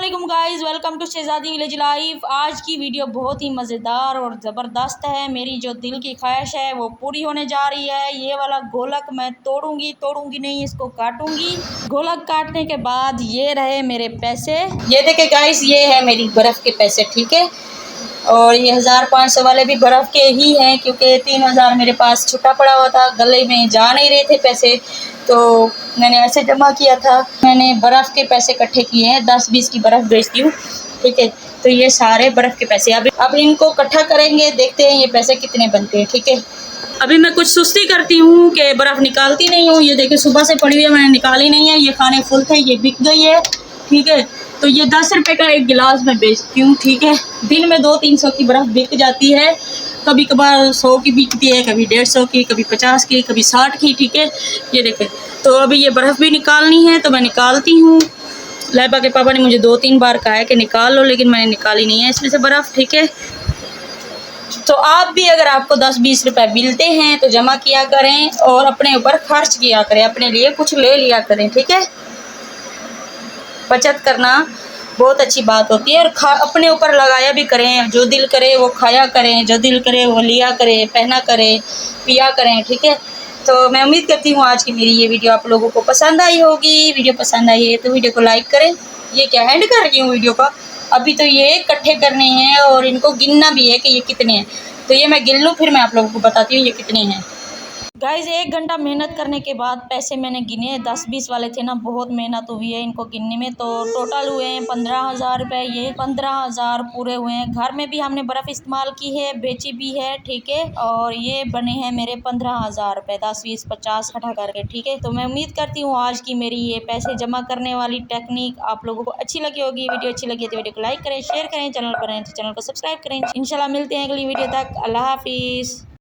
अस्सलामुअलैकुम guys, welcome to Shahzadi village life. आज की वीडियो बहुत ही मज़ेदार और ज़बरदस्त है। मेरी जो दिल की ख्वाहिश है वो पूरी होने जा रही है। ये वाला गोलक मैं तोड़ूंगी नहीं, इसको काटूंगी। गोलक काटने के बाद ये रहे मेरे पैसे। ये देखे गाइस, ये है मेरी बर्फ़ के पैसे, ठीक है। और ये 1500 वाले भी बर्फ़ के ही हैं, क्योंकि 3000 मेरे पास छुट्टा पड़ा हुआ था, गले में जा नहीं रहे थे पैसे, तो मैंने ऐसे जमा किया था। मैंने बर्फ़ के पैसे इकट्ठे किए हैं, 10-20 की बर्फ़ बेचती हूँ, ठीक है। तो ये सारे बर्फ़ के पैसे अब इनको इकट्ठा करेंगे, देखते हैं ये पैसे कितने बनते हैं, ठीक है। अभी मैं कुछ सुस्ती करती हूँ कि बर्फ़ निकालती नहीं हूँ। ये देखिए सुबह से पड़ी हुई है, मैंने निकाली नहीं है। ये खाने फुल थे, ये बिक गई है, ठीक है। तो ये 10 रुपये का एक गिलास मैं बेचती हूँ, ठीक है। दिन में 200-300 की बर्फ़ बिक जाती है, कभी कभार 100 की बिकती है, कभी 150 की, कभी 50 की, कभी 60 की, ठीक है। ये देखें, तो अभी ये बर्फ़ भी निकालनी है, तो मैं निकालती हूँ। लैबा के पापा ने मुझे 2-3 बार कहा है कि निकाल लो, लेकिन मैंने निकाली नहीं है इसमें से बर्फ़, ठीक है। तो आप भी अगर आपको 10-20 रुपए मिलते हैं तो जमा किया करें और अपने ऊपर खर्च किया करें, अपने लिए कुछ ले लिया करें, ठीक है। बचत करना बहुत अच्छी बात होती है, और अपने ऊपर लगाया भी करें। जो दिल करे वो खाया करें, जो दिल करे वो लिया करें, पहना करें, पिया करें, ठीक है। तो मैं उम्मीद करती हूँ आज की मेरी ये वीडियो आप लोगों को पसंद आई होगी। वीडियो पसंद आई है तो वीडियो को लाइक करें। ये क्या एंड कर रही हूँ वीडियो का, अभी तो ये इकट्ठे करने हैं और इनको गिनना भी है कि ये कितने हैं। तो ये मैं गिन लूँ, फिर मैं आप लोगों को बताती हूँ ये कितने हैं। गाइस, 1 घंटा मेहनत करने के बाद पैसे मैंने गिने, 10-20 वाले थे ना, बहुत मेहनत हुई है इनको गिनने में। तो टोटल हुए हैं 15,000 रुपये। ये 15,000 पूरे हुए हैं। घर में भी हमने बर्फ़ इस्तेमाल की है, बेची भी है, ठीक है। और ये बने हैं मेरे 15,000 रुपये, 10, 20, 50 इकट्ठा करके, ठीक है। तो मैं उम्मीद करती हूँ आज की मेरी ये पैसे जमा करने वाली टेक्निक आप लोगों को अच्छी लगी होगी। वीडियो अच्छी लगी तो वीडियो को लाइक करें, शेयर करें, चैनल पर हैं तो चैनल को सब्सक्राइब करें। इंशाल्लाह मिलते हैं अगली वीडियो तक। अल्लाह हाफिज़।